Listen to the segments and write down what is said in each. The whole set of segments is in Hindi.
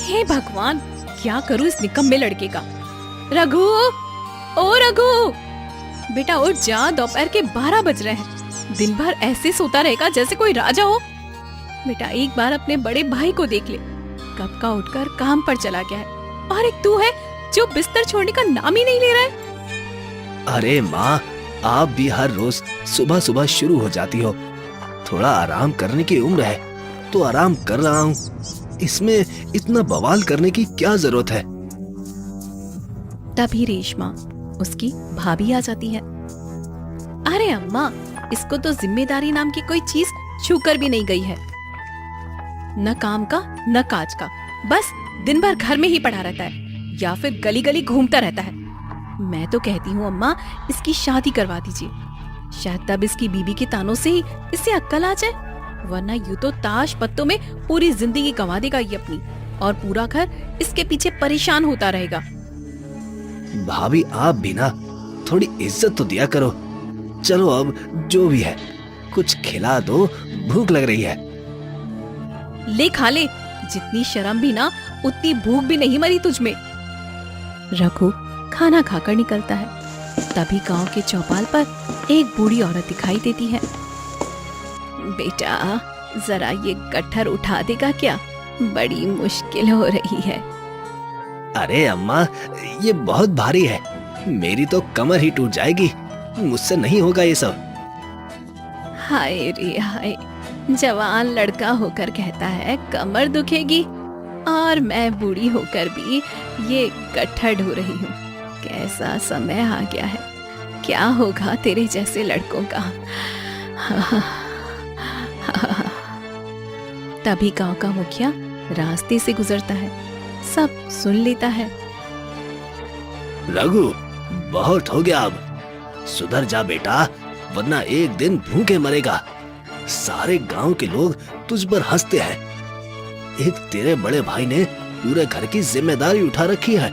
हे भगवान, क्या करूं इस निकम्मे लड़के का। रघु, ओ रघु, बेटा उठ जा, दोपहर के 12 बज रहे हैं। दिन भर ऐसे सोता रहेगा जैसे कोई राजा हो। बेटा एक बार अपने बड़े भाई को देख ले, कब का उठकर काम पर चला गया है, और एक तू है जो बिस्तर छोड़ने का नाम ही नहीं ले रहा है। अरे माँ, आप भी हर रोज सुबह सुबह शुरू हो जाती हो। थोड़ा आराम करने की उम्र है तो आराम कर रहा हूँ, इसमें इतना बवाल करने की क्या जरूरत है। तभी रेशमा, उसकी भाभी आ जाती है। अरे अम्मा, इसको तो जिम्मेदारी नाम की कोई चीज छूकर भी नहीं गई है। न काम का न काज का, बस दिन भर घर में ही पड़ा रहता है या फिर गली गली घूमता रहता है। मैं तो कहती हूँ अम्मा, इसकी शादी करवा दीजिए, शायद तब इसकी बीबी के तानों से ही इसे अक्ल आ जाए, वरना यूं तो ताश पत्तों में पूरी जिंदगी गंवा देगा ये अपनी, और पूरा घर इसके पीछे परेशान होता रहेगा। भाभी आप भी ना थोड़ी इज्जत तो दिया करो। चलो अब जो भी है कुछ खिला दो, भूख लग रही है। ले खा ले, जितनी शर्म भी ना उतनी भूख भी नहीं मरी तुझमें। रघु खाना खाकर निकलता है। तभी गांव के चौपाल पर एक बूढ़ी औरत दिखाई देती है। बेटा जरा ये गट्ठर उठा देगा क्या, बड़ी मुश्किल हो रही है। अरे अम्मा, ये बहुत भारी है, मेरी तो कमर ही टूट जाएगी, मुझसे नहीं होगा ये सब। हाय रे हाय, जवान लड़का होकर कहता है कमर दुखेगी, और मैं बूढ़ी होकर भी ये गट्ठर ढो रही हूँ। कैसा समय आ गया है, क्या होगा तेरे जैसे लड़कों का। तभी गांव का मुखिया रास्ते से गुजरता है, सब सुन लेता है। रघु, बहुत हो गया, अब सुधर जा बेटा, वरना एक दिन भूखे मरेगा। सारे गांव के लोग तुझ पर हंसते हैं। एक तेरे बड़े भाई ने पूरे घर की जिम्मेदारी उठा रखी है,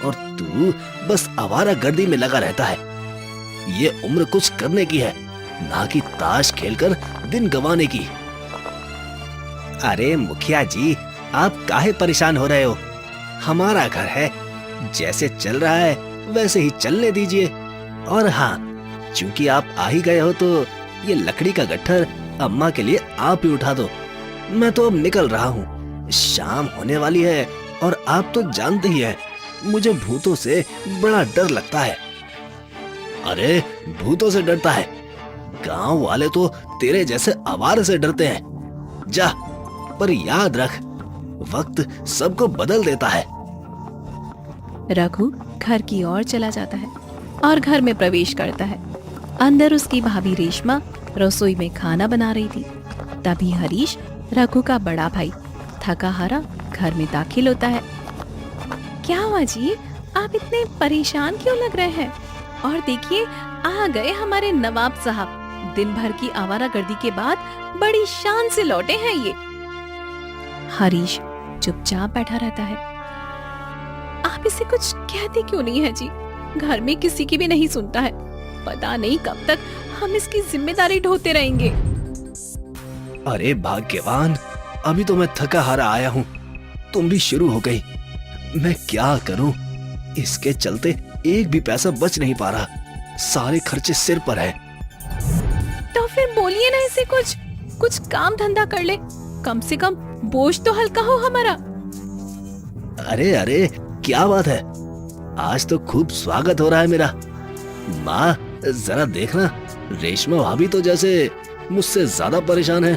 और तू बस आवारागर्दी में लगा रहता है। ये उम्र कुछ करने की है, ना कि ताश खेलकर दिन गंवाने की। अरे मुखिया जी, आप काहे परेशान हो रहे हो? हमारा घर है, जैसे चल रहा है वैसे ही चलने दीजिए। और हाँ, चूंकि आप आ ही गए हो तो ये लकड़ी का गट्ठर अम्मा के लिए आप ही उठा दो। मैं तो अब निकल रहा हूँ, शाम होने वाली है, और आप तो जानते ही हैं, मुझे भूतों से बड़ा डर लगता है। अरे भूतों से डरता है? गांव वाले तो तेरे जैसे आवारे से डरते हैं। जा, पर याद रख, वक्त सबको बदल देता है। रघु घर की ओर चला जाता है और घर में प्रवेश करता है। अंदर उसकी भाभी रेशमा रसोई में खाना बना रही थी। तभी हरीश, रघु का बड़ा भाई, थका हारा घर में दाखिल होता है। क्या हुआ जी, आप इतने परेशान क्यों लग रहे हैं? और देखिए, आ गए हमारे नवाब साहब। दिन भर की आवारागर्दी के बाद बड़ी शान से लौटे हैं ये। हरीश चुपचाप बैठा रहता है। आप इसे कुछ कहते क्यों नहीं है जी? घर में किसी की भी नहीं सुनता है। पता नहीं कब तक हम इसकी जिम्मेदारी ढोते रहेंगे। अरे भाग्यवान, अभी तो मैं थका हारा आया हूँ, तुम भी शुरू हो गई। मैं क्या करूँ? इसके चलते एक भी पैसा बच नहीं पा रहा, सारे खर्चे सिर पर है। तो फिर बोलिए ना इसे कुछ काम धंधा कर ले, कम से कम बोझ तो हल्का हो हमारा। अरे अरे, क्या बात है, आज तो खूब स्वागत हो रहा है मेरा। माँ जरा देखना, रेशमा भाभी तो जैसे मुझसे ज्यादा परेशान है।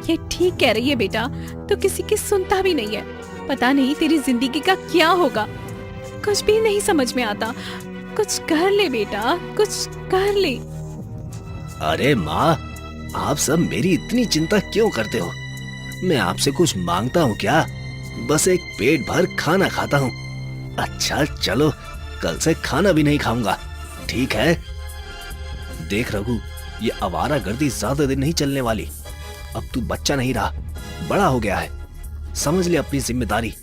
ये ठीक कह रही है बेटा, तो किसी की सुनता भी नहीं है। पता नहीं तेरी जिंदगी का क्या होगा, कुछ भी नहीं समझ में आता। कुछ कर ले बेटा, कुछ कर ले। अरे माँ, आप सब मेरी इतनी चिंता क्यों करते हो? मैं आपसे कुछ मांगता हूँ क्या? बस एक पेट भर खाना खाता हूँ। अच्छा चलो, कल से खाना भी नहीं खाऊंगा, ठीक है? देख रघु, ये आवारागर्दी ज्यादा दिन नहीं चलने वाली। अब तू बच्चा नहीं रहा, बड़ा हो गया है। समझ ले अपनी जिम्मेदारी,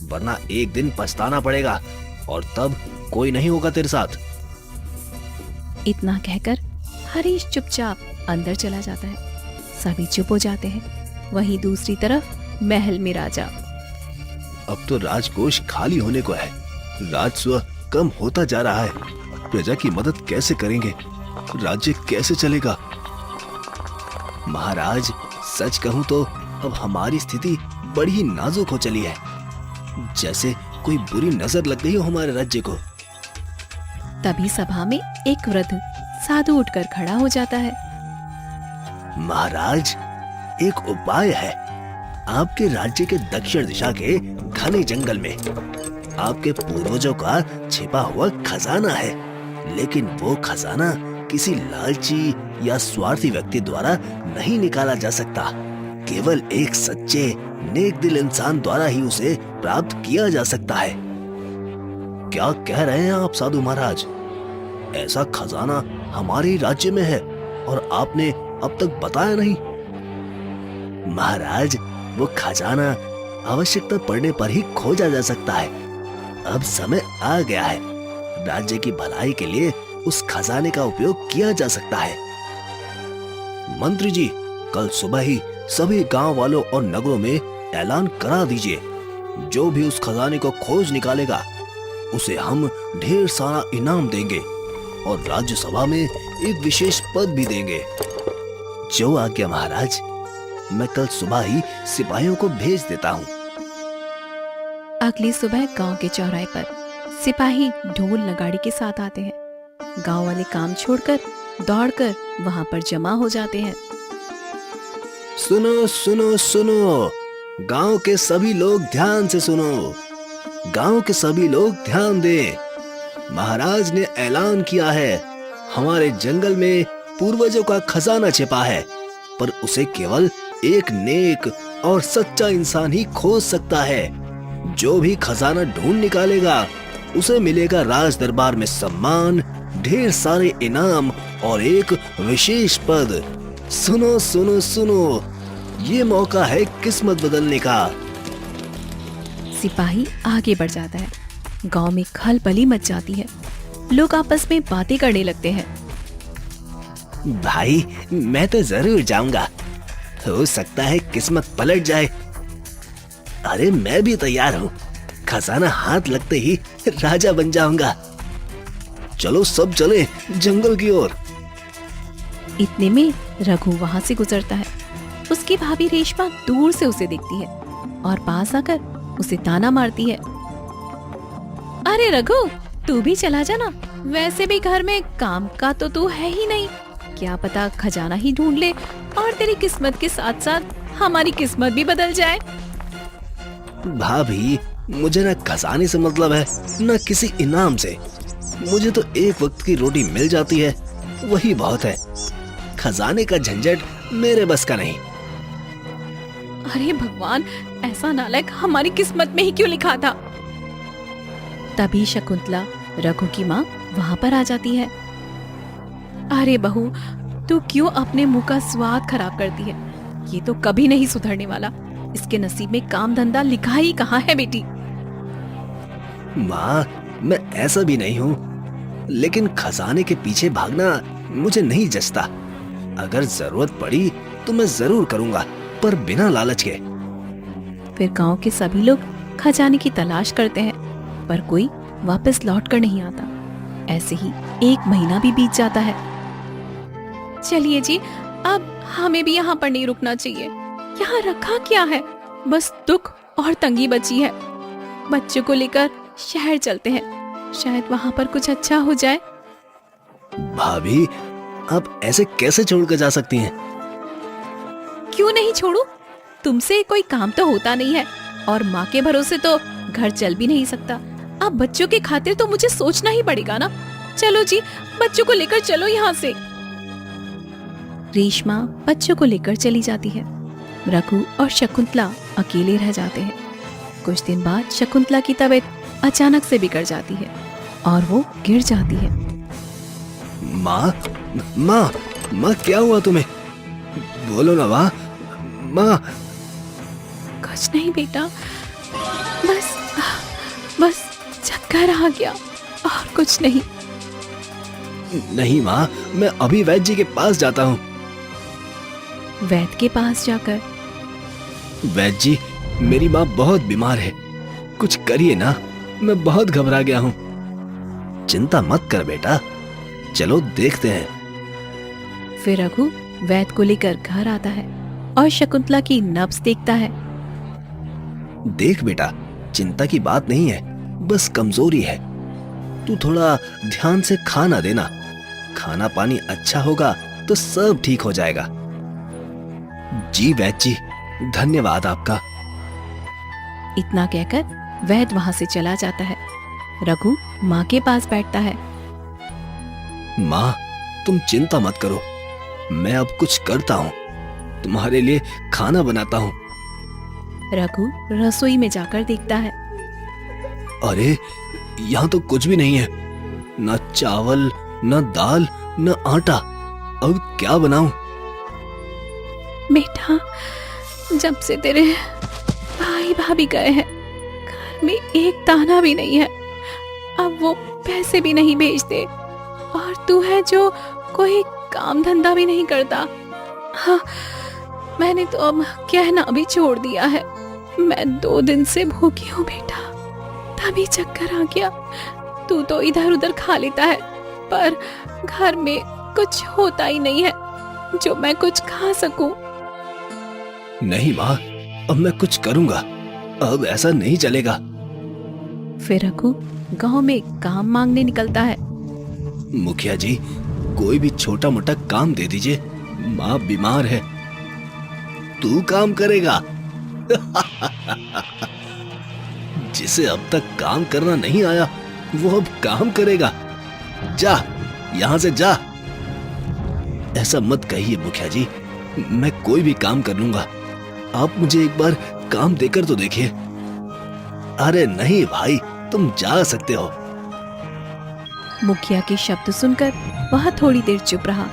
वरना एक दिन पछताना पड़ेगा, और तब कोई नहीं होगा तेरे साथ। इतना कहकर हरीश चुपचाप अंदर चला जाता है। सभी चुप हो जाते हैं। वहीं दूसरी तरफ महल में राजा। अब तो राजकोष खाली होने को है, राजस्व कम होता जा रहा है। प्रजा की मदद कैसे करेंगे? राज्य कैसे चलेगा? महाराज, सच कहूं तो अब हमारी स्थिति बड़ी ही नाजुक हो चली है, जैसे कोई बुरी नजर लग गई हो हमारे राज्य को। तभी सभा में एक वृद्ध साधु उठकर खड़ा हो जाता है। महाराज, एक उपाय है। आपके राज्य के दक्षिण दिशा के घने जंगल में आपके पूर्वजों का छिपा हुआ खजाना है, लेकिन वो खजाना किसी लालची या स्वार्थी व्यक्ति द्वारा नहीं निकाला जा सकता। केवल एक सच्चे नेक दिल इंसान द्वारा ही उसे प्राप्त किया जा सकता है। क्या कह रहे हैं आप साधु महाराज? ऐसा खजाना हमारे राज्य में है और आपने अब तक बताया नहीं? महाराज, वो खजाना आवश्यकता पड़ने पर ही खोजा जा सकता है। अब समय आ गया है, राज्य की भलाई के लिए उस खजाने का उपयोग किया जा सकता है। मंत्री जी, कल सुबह ही सभी गांव वालों और नगरों में ऐलान करा दीजिए, जो भी उस खजाने को खोज निकालेगा उसे हम ढेर सारा इनाम देंगे और राज्यसभा में एक विशेष पद भी देंगे। जो आज्ञा महाराज, मैं कल सुबह ही सिपाहियों को भेज देता हूँ। अगली सुबह गांव के चौराहे पर सिपाही ढोल नगाड़ी के साथ आते हैं। गांव वाले काम छोड़कर दौड़कर वहां पर जमा हो जाते हैं। सुनो सुनो सुनो, गांव के सभी लोग ध्यान से सुनो। गांव के सभी लोग ध्यान दें। महाराज ने ऐलान किया है, हमारे जंगल में पूर्वजों का खजाना छिपा है, पर उसे केवल एक नेक और सच्चा इंसान ही खोज सकता है। जो भी खजाना ढूंढ निकालेगा उसे मिलेगा राज दरबार में सम्मान, ढेर सारे इनाम और एक विशेष पद। सुनो सुनो सुनो, ये मौका है किस्मत बदलने का। सिपाही आगे बढ़ जाता है। गांव में खलबली मच जाती है। लोग आपस में बातें करने लगते हैं। भाई, मैं तो जरूर जाऊंगा, हो सकता है किस्मत पलट जाए। अरे मैं भी तैयार हूँ, खजाना हाथ लगते ही राजा बन जाऊंगा। चलो सब चले जंगल की ओर। इतने में रघु वहां से गुजरता है। उसकी भाभी रेशमा दूर से उसे देखती है और पास आकर उसे ताना मारती है। अरे रघु, तू भी चला जाना, वैसे भी घर में काम का तो तू है ही नहीं। क्या पता खजाना ही ढूंढ ले और तेरी किस्मत के साथ साथ हमारी किस्मत भी बदल जाए। भाभी, मुझे न खजाने से मतलब है न किसी इनाम से। मुझे तो एक वक्त की रोटी मिल जाती है, वही बहुत है। खजाने का झंझट मेरे बस का नहीं। अरे भगवान, ऐसा नालायक हमारी किस्मत में ही क्यों लिखा था? तभी शकुंतला, रघु की माँ, वहां पर आ जाती है। अरे बहू, तू क्यों अपने मुंह का स्वाद खराब करती है? ये तो कभी नहीं सुधरने वाला। इसके नसीब में काम धंधा लिखा ही कहाँ है बेटी? माँ, मैं ऐसा भी नहीं हूँ, लेकिन खजाने के पीछे भागना मुझे नहीं जचता। अगर जरूरत पड़ी तो मैं जरूर करूँगा, पर बिना लालच के। फिर गांव के सभी लोग खजाने की तलाश करते हैं, पर कोई वापस लौट कर नहीं आता। ऐसे ही 1 महीना भी बीत जाता है। चलिए जी, अब हमें भी यहाँ पर नहीं रुकना चाहिए। यहाँ रखा क्या है? बस दुख और तंगी बची है। बच्चों को लेकर शहर चलते हैं, शायद वहाँ पर कुछ अच्छा हो जाए। भाभी, आप ऐसे कैसे छोड़कर जा सकती हैं? क्यों नहीं छोड़ू? तुमसे कोई काम तो होता नहीं है और माँ के भरोसे तो घर चल भी नहीं सकता। अब बच्चों के खातिर तो मुझे सोचना ही पड़ेगा ना। चलो जी, बच्चों को लेकर चलो यहाँ से। रेशमा बच्चों को लेकर चली जाती है। रघु और शकुंतला अकेले रह जाते हैं। कुछ दिन बाद शकुंतला की तबीयत अचानक से बिगड़ जाती है और वो गिर जाती है। माँ, माँ, माँ, क्या हुआ तुम्हें? बोलो ना माँ, माँ। कुछ नहीं बेटा, बस चक्कर आ गया और कुछ नहीं। नहीं माँ, मैं अभी वैद्य जी के पास जाता हूँ। वैद्य के पास जाकर, वैद्य जी, मेरी माँ बहुत बीमार है। कुछ करिए ना, मैं बहुत घबरा गया हूँ। चिंता मत कर बेटा, चलो देखते हैं। फिर रघु वैद्य को लेकर घर आता है और शकुंतला की नब्ज देखता है। देख बेटा, चिंता की बात नहीं है, बस कमजोरी है। तू थोड़ा ध्यान से खाना देना, खाना पानी अच्छा होगा तो सब ठीक हो जाएगा। जी वैद्य जी, धन्यवाद आपका। इतना कहकर वैद्य वहां से चला जाता है। रघु माँ के पास बैठता है। माँ, तुम चिंता मत करो, मैं अब कुछ करता हूँ, तुम्हारे लिए खाना बनाता हूँ। रघु रसोई में जाकर देखता है। अरे, यहाँ तो कुछ भी नहीं है, न चावल, न दाल, न आटा। अब क्या बनाऊं? बेटा, जब से तेरे भाई भाभी गए हैं, घर में एक दाना भी नहीं है। अब वो पैसे भी नहीं भेजते और तू है जो कोई काम धंधा भी नहीं करता। हाँ, मैंने तो अब कहना भी छोड़ दिया है। मैं 2 दिन से भूखी हूँ बेटा, तभी चक्कर आ गया। तू तो इधर उधर खा लेता है, पर घर में कुछ होता ही नहीं है जो मैं कुछ खा सकूं। नहीं माँ, अब मैं कुछ करूंगा, अब ऐसा नहीं चलेगा। फिर रघु गांव में काम मांगने निकलता है। मुखिया जी, कोई भी छोटा मोटा काम दे दीजिए, माँ बीमार है। तू काम करेगा? जिसे अब तक काम करना नहीं आया, वो अब काम करेगा। जा, यहाँ से जा। ऐसा मत कहिए मुखिया जी, मैं कोई भी काम कर लूंगा। आप मुझे एक बार काम देकर तो देखिए। अरे नहीं भाई, तुम जा सकते हो। मुखिया के शब्द सुनकर वह थोड़ी देर चुप रहा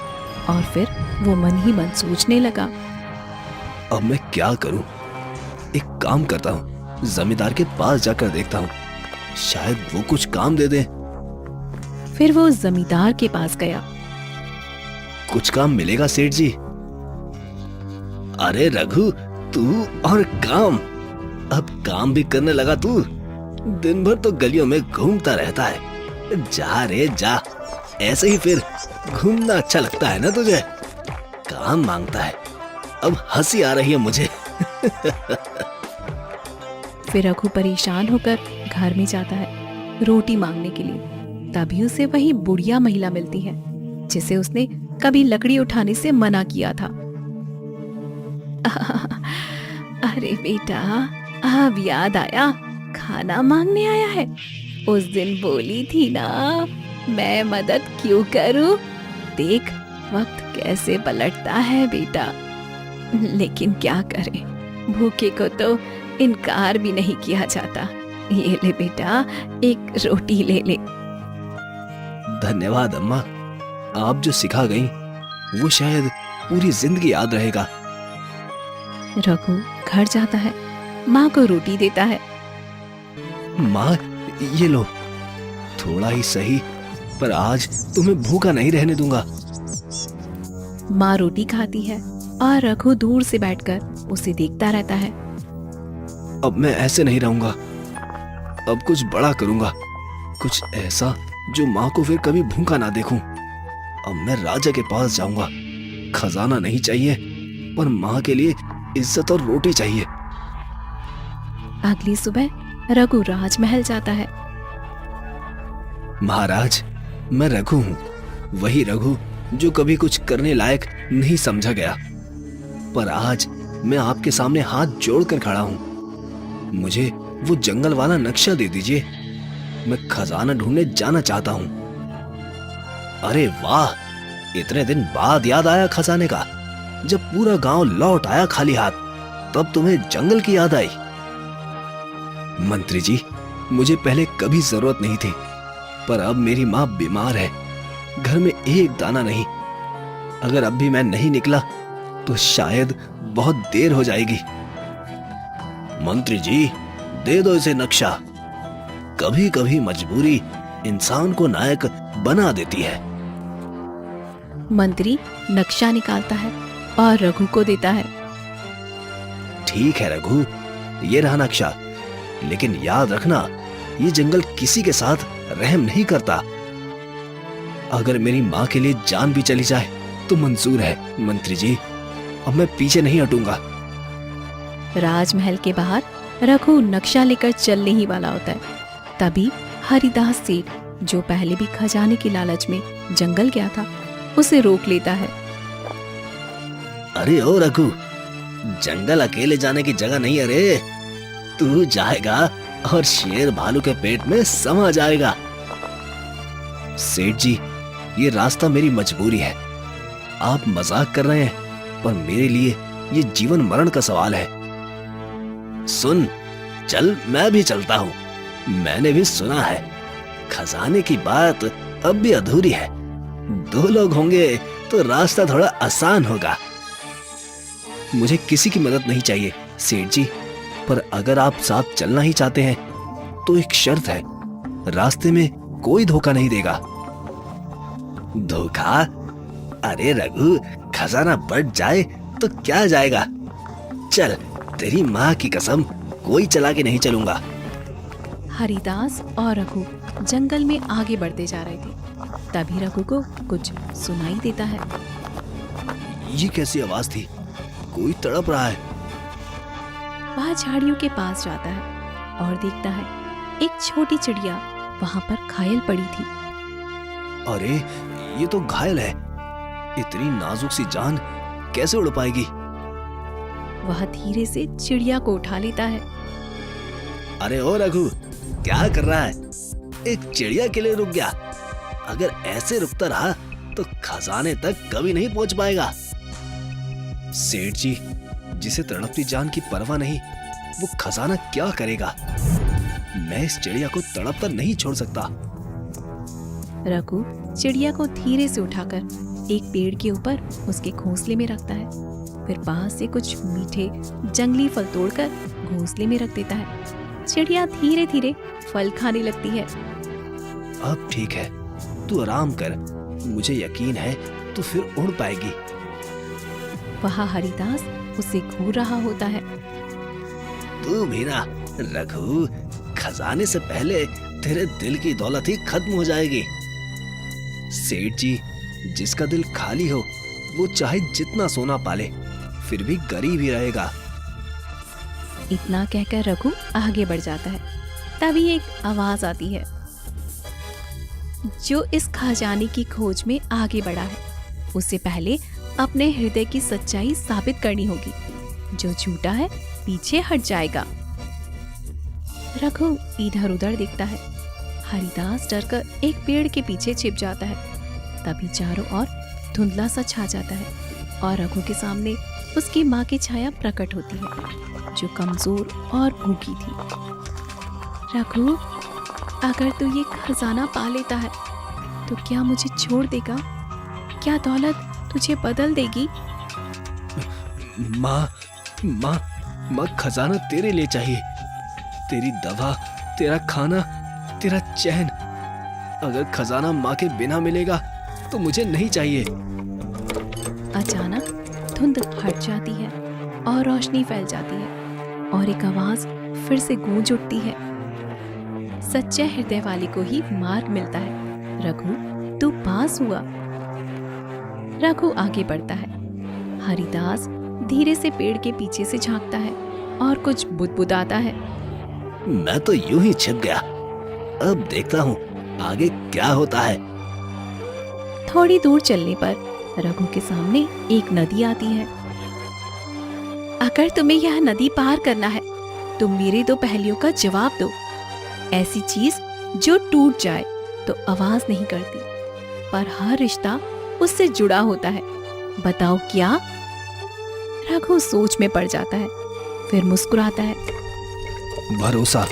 और फिर वो मन ही मन सोचने लगा। अब मैं क्या करूं? एक काम करता हूं, जमींदार के पास जाकर देखता हूं, शायद वो कुछ काम दे दे। फिर वो जमींदार के पास गया। कुछ काम मिलेगा सेठ जी? अरे रघु, तू और काम, अब काम भी करने लगा तू? दिन भर तो गलियों में घूमता रहता है। जा रे जा, ऐसे ही फिर घूमना अच्छा लगता है ना तुझे? काम मांगता है, अब हंसी आ रही है मुझे। फिर रघु परेशान होकर घर में जाता है रोटी मांगने के लिए। तभी उसे वही बुढ़िया महिला मिलती है जिसे उसने कभी लकड़ी उठाने से मना किया था। अरे बेटा, अब याद आया, खाना मांगने आया है। उस दिन बोली थी ना, मैं मदद क्यों करूं? देख वक्त कैसे पलटता है बेटा। लेकिन क्या करें, भूखे को तो इनकार भी नहीं किया जाता। ये ले बेटा, एक रोटी ले ले। धन्यवाद अम्मा, आप जो सिखा गई वो शायद पूरी जिंदगी याद रहेगा। रघु घर जाता है, माँ को रोटी देता है। माँ, ये लो, थोड़ा ही सही, पर आज तुम्हें भूखा नहीं रहने दूंगा। माँ रोटी खाती है और रघु दूर से बैठकर उसे देखता रहता है। अब मैं ऐसे नहीं रहूंगा, अब कुछ बड़ा करूंगा, कुछ ऐसा जो माँ को फिर कभी भूखा ना देखूं। अब मैं राजा के पास जाऊंगा। खजाना नहीं चाहिए, पर माँ के लिए इज्जत और रोटी चाहिए। अगली सुबह रघु राजमहल जाता है। महाराज, मैं रघु हूँ, वही रघु जो कभी कुछ करने लायक नहीं समझा गया, पर आज मैं आपके सामने हाथ जोड़कर खड़ा हूँ। मुझे वो जंगल वाला नक्शा दे दीजिए, मैं खजाना ढूंढने जाना चाहता हूँ। अरे वाह, इतने दिन बाद याद आया खजाने का। जब पूरा गांव लौट आया खाली हाथ, तब तुम्हें जंगल की याद आई। मंत्री जी, मुझे पहले कभी जरूरत नहीं थी, पर अब मेरी माँ बीमार है, घर में एक दाना नहीं। अगर अब भी मैं नहीं निकला तो शायद बहुत देर हो जाएगी। मंत्री जी, दे दो इसे नक्शा। कभी कभी मजबूरी इंसान को नायक बना देती है। मंत्री नक्शा निकालता है और रघु को देता है। ठीक है रघु, ये रहा नक्शा। लेकिन याद रखना, ये जंगल किसी के साथ रहम नहीं करता। अगर मेरी माँ के लिए जान भी चली जाए तो मंजूर है मंत्री जी, अब मैं पीछे नहीं हटूंगा। राजमहल के बाहर रघु नक्शा लेकर चलने ही वाला होता है। तभी हरिदास सेठ, जो पहले भी खजाने की लालच में जंगल गया था, उसे रोक लेता है। अरे ओ रघु, जंगल अकेले जाने की जगह नहीं है रे। तू जाएगा और शेर भालू के पेट में समा जाएगा। सेठ जी, ये रास्ता मेरी मजबूरी है। आप मजाक कर रहे हैं, पर मेरे लिए ये जीवन मरण का सवाल है। सुन, चल मैं भी चलता हूँ। मैंने भी सुना है खजाने की बात अब भी अधूरी है। 2 लोग होंगे तो रास्ता थोड़ा आसान होगा। मुझे किसी की मदद नहीं चाहिए सेठ जी, पर अगर आप साथ चलना ही चाहते हैं तो एक शर्त है, रास्ते में कोई धोखा नहीं देगा। धोखा? अरे रघु, खजाना बढ़ जाए तो क्या जाएगा। चल, तेरी माँ की कसम, कोई चला के नहीं चलूंगा। हरिदास और रघु जंगल में आगे बढ़ते जा रहे थे। तभी रघु को कुछ सुनाई देता है। ये कैसी आवाज थी? कोई तड़प रहा है। वह झाड़ियों के पास जाता है और देखता है एक छोटी चिड़िया वहां पर घायल पड़ी थी। अरे, ये तो घायल है। इतनी नाजुक सी जान कैसे उड़ पाएगी? वह धीरे से चिड़िया को उठा लेता है। अरे ओ रघु, क्या कर रहा है? एक चिड़िया के लिए रुक गया। अगर ऐसे रुकता रहा तो खजाने तक कभी नहीं पहुंच पाएगा। सेठ जी, जिसे तड़पती जान की परवाह नहीं, वो खजाना क्या करेगा? मैं इस चिड़िया को तड़पता नहीं छोड़ सकता। रघु चिड़िया को धीरे से उठाकर एक पेड़ के ऊपर उसके घोंसले में रखता है। फिर पास से कुछ मीठे जंगली फल तोड़कर घोंसले में रख देता है। चिड़िया धीरे धीरे फल खाने लगती है। अब ठीक है, तू आराम कर। मुझे यकीन है तू फिर उड़ पाएगी। वहाँ हरिदास उसे घूर रहा होता है। तू भी ना रघु, खजाने से पहले तेरे दिल की दौलत ही खत्म हो जाएगी। सेठ जी, जिसका दिल खाली हो वो चाहे जितना सोना पाले फिर भी गरीब ही रहेगा। इतना कहकर रघु आगे बढ़ जाता है। तभी एक आवाज आती है। जो इस खजाने की खोज में आगे बढ़ा है, उसे पहले अपने हृदय की सच्चाई साबित करनी होगी। जो झूठा है पीछे हट जाएगा। रघु इधर उधर देखता है। हरिदास डरकर एक पेड़ के पीछे छिप जाता है। तभी चारों ओर धुंधला सा छा जाता है और रघु के सामने उसकी माँ की छाया प्रकट होती है, जो कमजोर और भूखी थी। रघु, अगर तू ये खजाना पा लेता है तो क्या मुझे छोड़ देगा? क्या दौलत तुझे बदल देगी? माँ, माँ, माँ, खजाना तेरे लिए चाहिए। तेरी दवा, तेरा खाना, तेरा चैन। अगर खजाना माँ के बिना मिलेगा तो मुझे नहीं चाहिए। अचानक धुंध हट जाती है और रोशनी फैल जाती है और एक आवाज फिर से गूंज उठती है। सच्चे हृदय वाले को ही मार्ग मिलता है। रघु, तू पास हुआ। रघु आगे बढ़ता है। हरिदास धीरे से पेड़ के पीछे से झांकता है और कुछ बुदबुदाता है। मैं तो यूं ही छिप गया। अब देखता हूँ आगे क्या होता है। थोड़ी दूर चलने पर रघु के सामने एक नदी आती है। अगर तुम्हें यह नदी पार करना है तो मेरे 2 पहेलियों का जवाब दो। ऐसी चीज जो टूट जाए तो आवाज नहीं करती, पर हर रिश्ता उससे जुड़ा होता है। बताओ क्या? रघु सोच में पड़ जाता है, फिर मुस्कुराता है। भरोसा।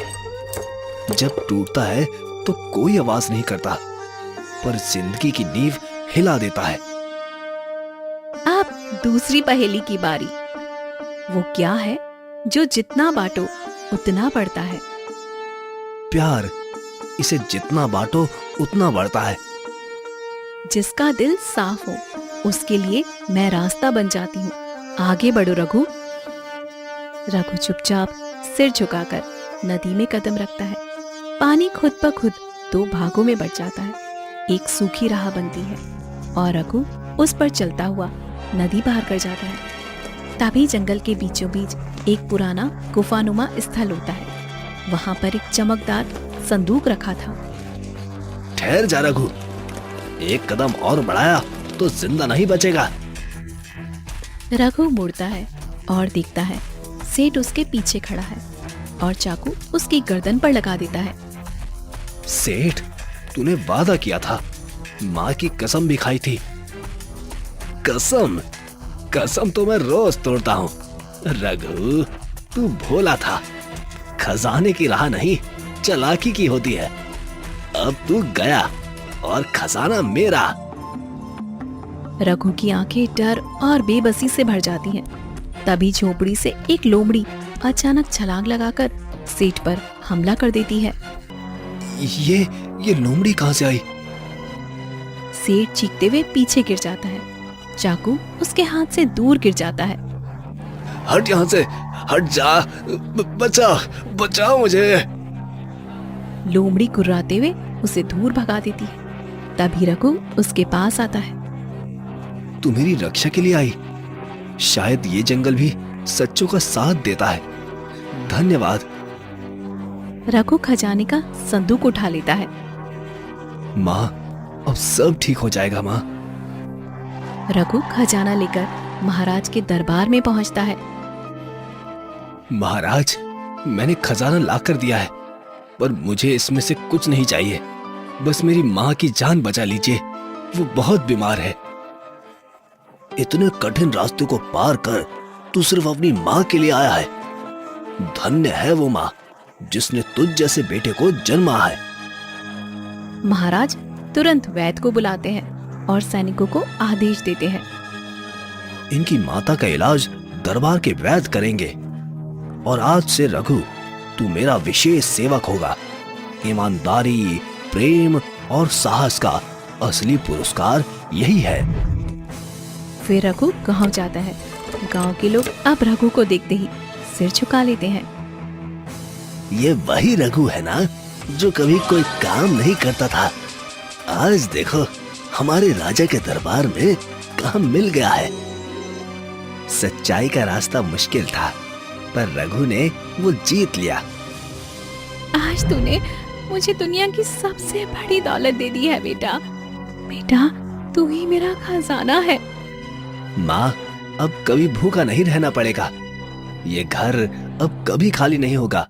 जब टूटता है तो कोई आवाज नहीं करता, पर जिंदगी की नींव हिला देता है। अब दूसरी पहेली की बारी। वो क्या है जो जितना बांटो उतना बढ़ता है? प्यार। इसे जितना बांटो उतना बढ़ता है। जिसका दिल साफ हो उसके लिए मैं रास्ता बन जाती हूँ। आगे बढ़ो रघु। रघु चुपचाप सिर झुकाकर नदी में कदम रखता है। पानी खुद ब खुद दो भागों में बट जाता है। एक सूखी राह बनती है और रघु उस पर चलता हुआ नदी पार कर जाता है। तभी जंगल के बीचों बीच एक पुराना गुफानुमा स्थल होता है। वहां पर एक चमकदार संदूक रखा था। ठहर जा रघु, एक कदम और बढ़ाया तो जिंदा नहीं बचेगा। रघु मुड़ता है और देखता है सेठ उसके पीछे खड़ा है और चाकू उसकी गर्दन पर लगा देता है। सेठ, तूने वादा किया था, माँ की कसम भी खाई थी। कसम कसम तो मैं रोज तोड़ता हूँ। रघु, तू भोला था। खजाने की राह नहीं, चालाकी की होती है। अब तू गया और खजाना मेरा। रघु की आंखें डर और बेबसी से भर जाती हैं। तभी झोपड़ी से एक लोमड़ी अचानक छलांग लगाकर सेठ पर हमला कर देती है। ये लोमड़ी कहाँ से आई? सेठ चीखते हुए पीछे गिर जाता है। चाकू उसके हाथ से दूर गिर जाता है। हट यहाँ से, हट जा, बचाओ बचाओ मुझे। लोमड़ी कुर्राते हुए उसे दूर भगा देती है। तभी रघु उसके पास आता है। तू मेरी रक्षा के लिए आई। शायद ये जंगल भी सच्चों का साथ देता है। धन्यवाद। रघु खजाने का संदूक उठा लेता है। माँ, अब सब ठीक हो जाएगा माँ। रघु खजाना लेकर महाराज के दरबार में पहुंचता है। महाराज, मैंने खजाना ला कर दिया है, पर मुझे इसमें से कुछ नहीं चाहिए। बस मेरी माँ की जान बचा लीजिए, वो बहुत बीमार है। इतने कठिन रास्ते को पार कर तू सिर्फ अपनी माँ के लिए आया है। धन्य है वो माँ जिसने तुझ जैसे बेटे को जन्मा है। महाराज तुरंत वैद्य को बुलाते हैं और सैनिकों को आदेश देते हैं। इनकी माता का इलाज दरबार के वैद्य करेंगे और आज से रघु, तू मेरा विशेष सेवक होगा। ईमानदारी, प्रेम और साहस का असली पुरस्कार यही है। फिर रघु गांव जाता है। गांव के लोग अब रघु को देखते ही सिर झुका लेते हैं। ये वही रघु है ना जो कभी कोई काम नहीं करता था। आज देखो, हमारे राजा के दरबार में काम मिल गया है। सच्चाई का रास्ता मुश्किल था, पर रघु ने वो जीत लिया। आज तूने मुझे दुनिया की सबसे बड़ी दौलत दे दी है बेटा। बेटा, तू ही मेरा खजाना है। माँ, अब कभी भूखा नहीं रहना पड़ेगा। ये घर अब कभी खाली नहीं होगा।